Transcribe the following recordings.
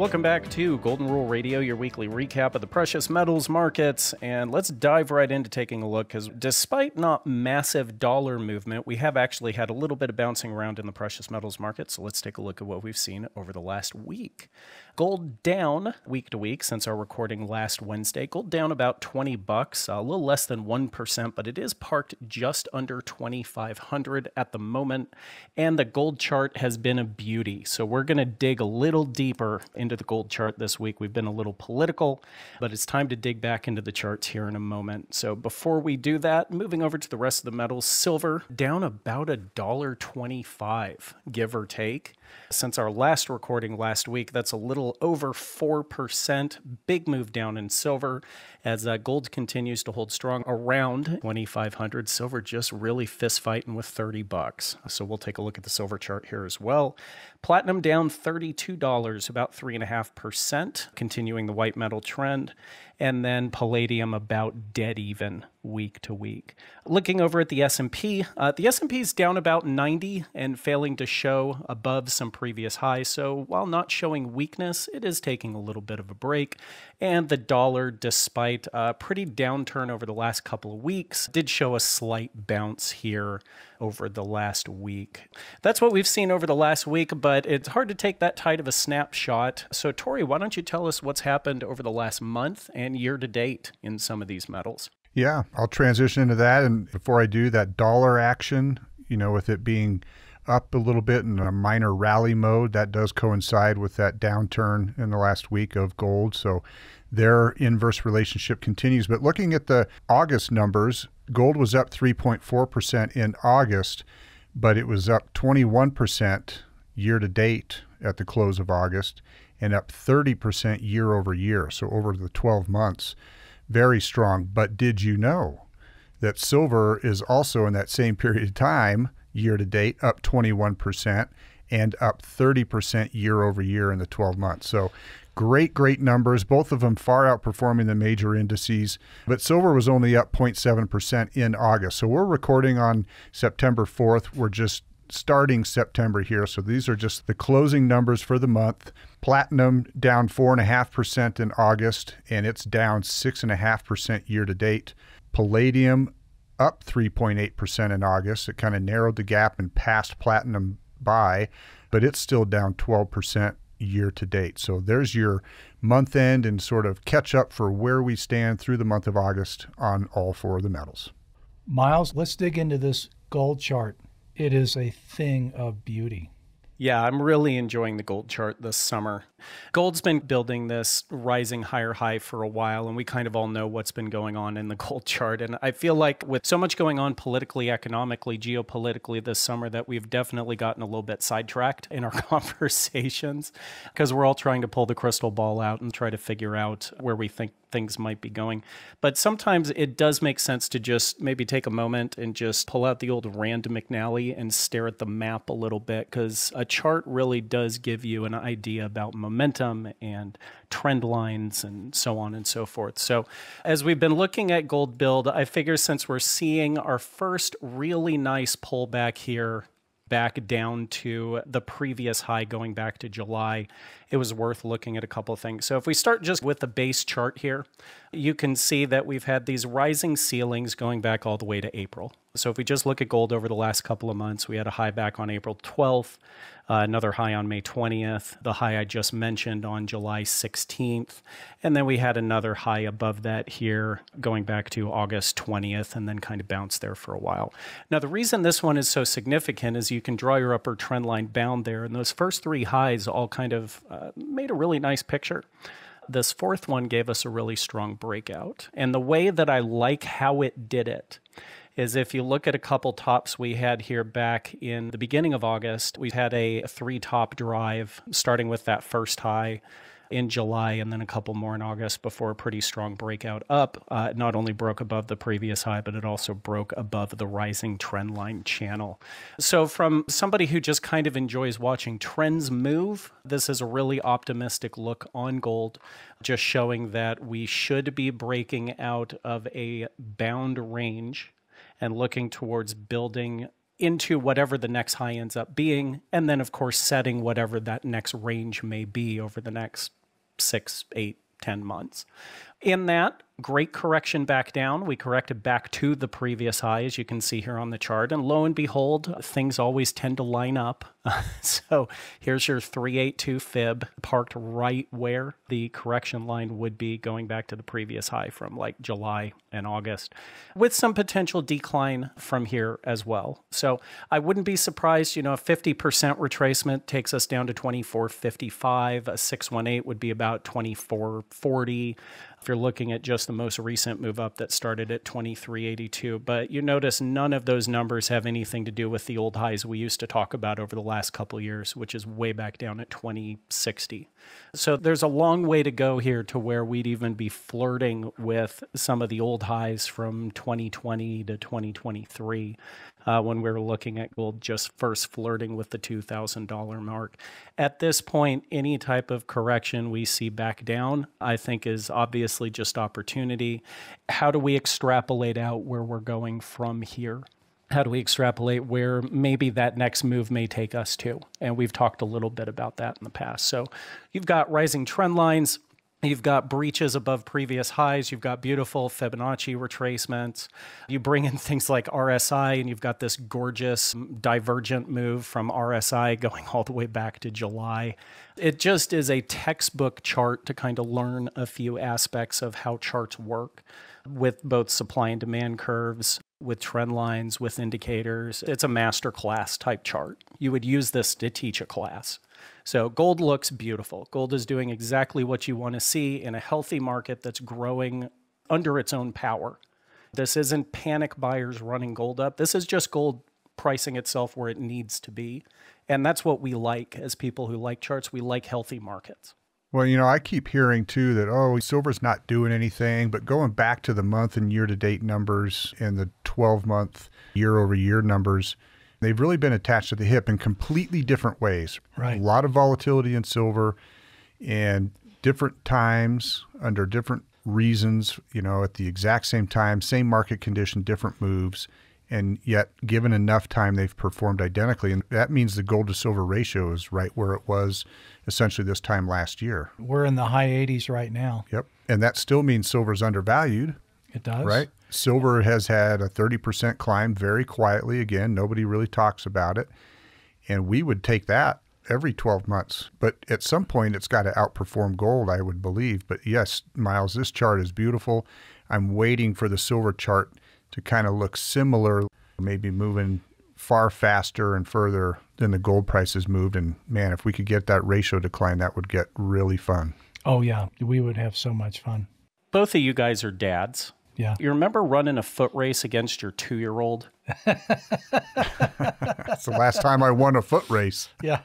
Welcome back to Golden Rule Radio, your weekly recap of the precious metals markets. And let's dive right into taking a look, because despite not massive dollar movement, we have actually had a little bit of bouncing around in the precious metals market. So let's take a look at what we've seen over the last week. Gold down week to week since our recording last Wednesday. Gold down about $20, a little less than 1%, but it is parked just under 2,500 at the moment. And the gold chart has been a beauty. So we're going to dig a little deeper into the gold chart this week. We've been a little political, but it's time to dig back into the charts here in a moment. So before we do that, moving over to the rest of the metals, silver down about $1.25, give or take. Since our last recording last week, that's a little over 4%. Big move down in silver as gold continues to hold strong around 2,500. Silver just really fist fighting with $30. So we'll take a look at the silver chart here as well. Platinum down $32, about 3.5%, continuing the white metal trend. And then palladium about dead even week to week. Looking over at the S&P, the S&P is down about 90 and failing to show above some previous highs. So while not showing weakness, it is taking a little bit of a break. And the dollar, despite a pretty downturn over the last couple of weeks, did show a slight bounce here over the last week. That's what we've seen over the last week, but it's hard to take that tight of a snapshot. So Tori, why don't you tell us what's happened over the last month and year to date in some of these metals? Yeah, I'll transition into that. And before I do, that dollar action, with it being up a little bit in a minor rally mode, that does coincide with that downturn in the last week of gold. So their inverse relationship continues. But looking at the August numbers, gold was up 3.4% in August, but it was up 21% year to date at the close of August and up 30% year over year. So over the 12 months, very strong. But did you know that silver is also in that same period of time, year to date, up 21% and up 30% year over year in the 12 months. So great numbers, both of them far outperforming the major indices. But silver was only up 0.7% in August. So we're recording on September 4th. We're just starting September here. So these are just the closing numbers for the month. Platinum down 4.5% in August, and it's down 6.5% year to date. Palladium up 3.8% in August. It kind of narrowed the gap and passed platinum by, but it's still down 12% year to date. So there's your month end and sort of catch up for where we stand through the month of August on all four of the metals. Miles, let's dig into this gold chart. It is a thing of beauty. Yeah, I'm really enjoying the gold chart this summer. Gold's been building this rising higher high for a while, and we kind of all know what's been going on in the gold chart. And I feel like with so much going on politically, economically, geopolitically this summer, that we've definitely gotten a little bit sidetracked in our conversations because we're all trying to pull the crystal ball out and try to figure out where we think things might be going. But sometimes it does make sense to just maybe take a moment and just pull out the old Rand McNally and stare at the map a little bit, because a chart really does give you an idea about momentum and trend lines and so on and so forth. So as we've been looking at gold build, I figure since we're seeing our first really nice pullback here back down to the previous high going back to July, it was worth looking at a couple of things. So if we start just with the base chart here, you can see that we've had these rising ceilings going back all the way to April. So if we just look at gold over the last couple of months, we had a high back on April 12th, another high on May 20th, the high I just mentioned on July 16th, and then we had another high above that here going back to August 20th, and then kind of bounced there for a while. Now, the reason this one is so significant is you can draw your upper trend line bound there, and those first three highs all kind of made a really nice picture. This fourth one gave us a really strong breakout, and the way that I like how it did it is if you look at a couple tops we had here back in the beginning of August, we had a three-top drive starting with that first high in July and then a couple more in August before a pretty strong breakout up. Not only broke above the previous high, but it also broke above the rising trend line channel. So from somebody who just kind of enjoys watching trends move, this is a really optimistic look on gold, just showing that we should be breaking out of a bound range and looking towards building into whatever the next high ends up being. And then, of course, setting whatever that next range may be over the next 6, 8, 10 months. In that, great correction back down. We corrected back to the previous high, as you can see here on the chart. And lo and behold, things always tend to line up. So here's your 382 fib parked right where the correction line would be going back to the previous high from like July and August, with some potential decline from here as well. So I wouldn't be surprised, a 50% retracement takes us down to 24.55. A 618 would be about 24.40. If you're looking at just the most recent move up that started at 23.82. But you notice none of those numbers have anything to do with the old highs we used to talk about over the last couple of years, which is way back down at 2060. So there's a long way to go here to where we'd even be flirting with some of the old highs from 2020 to 2023. When we were looking at gold just first flirting with the $2,000 mark. At this point, any type of correction we see back down, I think is obviously just opportunity. How do we extrapolate out where we're going from here? How do we extrapolate where maybe that next move may take us to? And we've talked a little bit about that in the past. So you've got rising trend lines. You've got breaches above previous highs. You've got beautiful Fibonacci retracements. You bring in things like RSI, and you've got this gorgeous divergent move from RSI going all the way back to July. It just is a textbook chart to kind of learn a few aspects of how charts work with both supply and demand curves, with trend lines, with indicators. It's a masterclass type chart. You would use this to teach a class. So gold looks beautiful. Gold is doing exactly what you want to see in a healthy market that's growing under its own power. This isn't panic buyers running gold up. This is just gold pricing itself where it needs to be. And that's what we like as people who like charts. We like healthy markets. Well, I keep hearing too that, silver's not doing anything, but going back to the month and year-to-date numbers and the 12-month year-over-year numbers, they've really been attached to the hip in completely different ways. Right. A lot of volatility in silver and different times under different reasons, at the exact same time, same market condition, different moves. And yet, given enough time, they've performed identically. And that means the gold to silver ratio is right where it was essentially this time last year. We're in the high 80s right now. Yep. And that still means silver's undervalued. It does. Right? Silver has had a 30% climb very quietly. Again, nobody really talks about it. And we would take that every 12 months. But at some point, it's got to outperform gold, I would believe. But yes, Miles, this chart is beautiful. I'm waiting for the silver chart to kind of look similar, maybe moving far faster and further than the gold price has moved. And man, if we could get that ratio decline, that would get really fun. Oh, yeah. We would have so much fun. Both of you guys are dads. Yeah. You remember running a foot race against your 2-year-old? That's the last time I won a foot race. Yeah.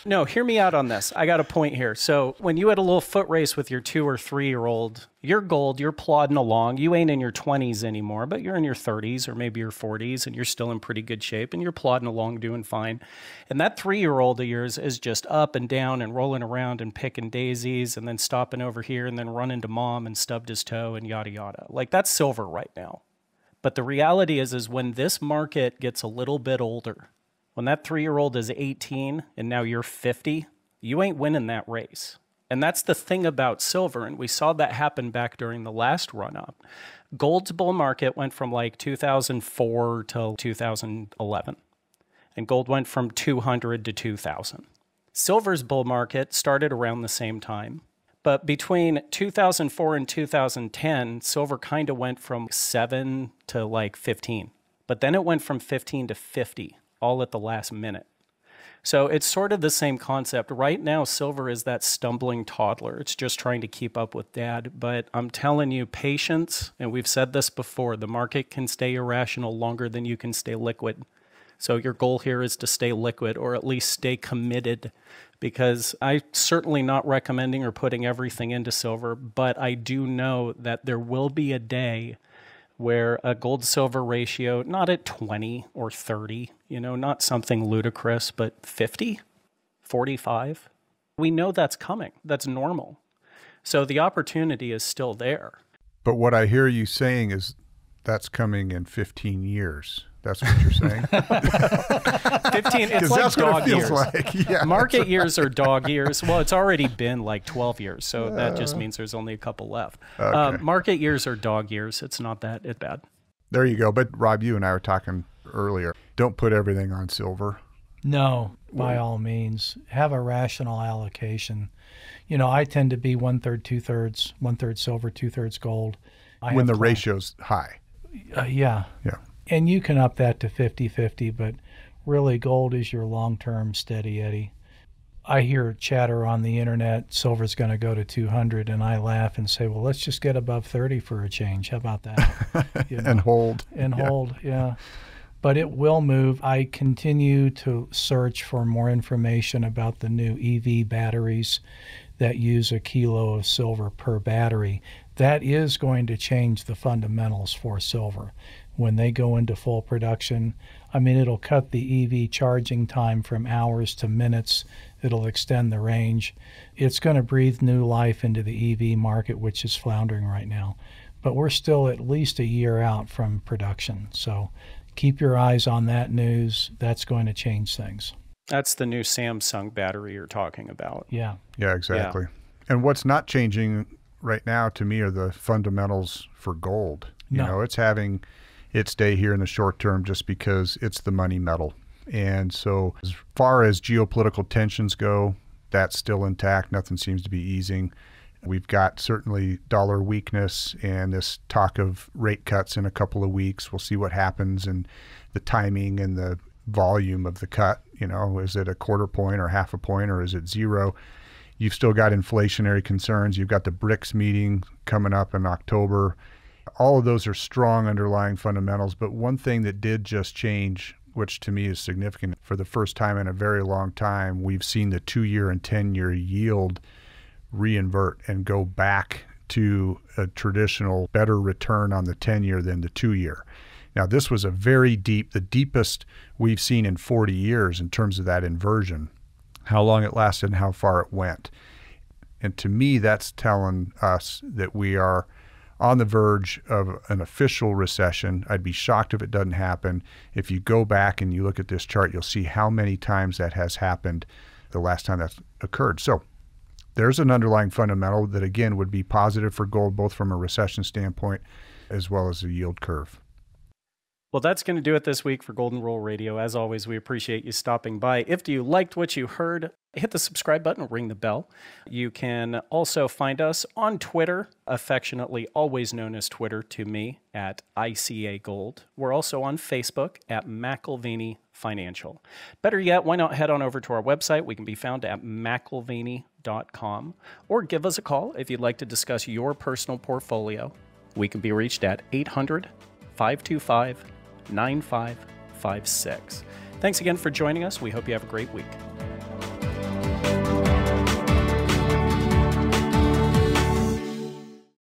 No, hear me out on this. I got a point here. So when you had a little foot race with your 2 or 3-year-old, you're gold, you're plodding along. You ain't in your 20s anymore, but you're in your 30s or maybe your 40s, and you're still in pretty good shape, and you're plodding along doing fine. And that 3-year-old of yours is just up and down and rolling around and picking daisies and then stopping over here and then running to mom and stubbed his toe and yada, yada. Like, that's silver right now. But the reality is when this market gets a little bit older, when that 3-year-old is 18 and now you're 50, you ain't winning that race. And that's the thing about silver. And we saw that happen back during the last run up. Gold's bull market went from like 2004 till 2011. And gold went from 200 to 2000. Silver's bull market started around the same time. But between 2004 and 2010, silver kind of went from 7 to like 15. But then it went from 15 to 50, all at the last minute. So it's sort of the same concept. Right now, silver is that stumbling toddler. It's just trying to keep up with dad. But I'm telling you, patience, and we've said this before, the market can stay irrational longer than you can stay liquid. So your goal here is to stay liquid, or at least stay committed, because I'm certainly not recommending or putting everything into silver, but I do know that there will be a day where a gold-silver ratio, not at 20 or 30, not something ludicrous, but 50, 45, we know that's coming. That's normal. So the opportunity is still there. But what I hear you saying is that's coming in 15 years. That's what you're saying? 15, it's like that's what dog it feels years. like. Yeah. Market years are dog years. Well, it's already been like 12 years, so that just means there's only a couple left. Okay. Market years are dog years. It's not that bad. There you go. But Rob, you and I were talking earlier. Don't put everything on silver. No, by all means. Have a rational allocation. You know, I tend to be 1/3, 2/3, 1/3 silver, 2/3 gold. When the ratio's high. Yeah. Yeah. And you can up that to 50-50, but really gold is your long-term steady Eddie. I hear chatter on the internet, silver's going to go to 200, and I laugh and say, well, let's just get above 30 for a change. How about that? You know? And hold. And hold, yeah. But it will move. I continue to search for more information about the new EV batteries that use a kilo of silver per battery. That is going to change the fundamentals for silver. When they go into full production, I mean, it'll cut the EV charging time from hours to minutes. It'll extend the range. It's going to breathe new life into the EV market, which is floundering right now. But we're still at least a year out from production. So keep your eyes on that news. That's going to change things. That's the new Samsung battery you're talking about. Yeah. Yeah, exactly. And what's not changing right now to me are the fundamentals for gold. You know, it's having its day here in the short term just because it's the money metal. And so as far as geopolitical tensions go, that's still intact. Nothing seems to be easing. We've got certainly dollar weakness and this talk of rate cuts in a couple of weeks. We'll see what happens and the timing and the volume of the cut. You know, is it a 1/4 point or 1/2 point or is it zero? You've still got inflationary concerns. You've got the BRICS meeting coming up in October. All of those are strong underlying fundamentals. But one thing that did just change, which to me is significant, for the first time in a very long time, we've seen the 2-year and 10-year yield reinvert and go back to a traditional better return on the 10-year than the 2-year. Now, this was a very deep, the deepest we've seen in 40 years in terms of that inversion, how long it lasted and how far it went. And to me, that's telling us that we are on the verge of an official recession. I'd be shocked if it doesn't happen. If you go back and you look at this chart, you'll see how many times that has happened the last time that's occurred. So there's an underlying fundamental that, again, would be positive for gold, both from a recession standpoint as well as a yield curve. Well, that's going to do it this week for Golden Rule Radio. As always, we appreciate you stopping by. If you liked what you heard, hit the subscribe button, ring the bell. You can also find us on Twitter, affectionately always known as Twitter to me, at ICA Gold. We're also on Facebook at McIlvaney Financial. Better yet, why not head on over to our website? We can be found at McIlvaney.com, or give us a call if you'd like to discuss your personal portfolio. We can be reached at 800-525-9556. Thanks again for joining us. We hope you have a great week.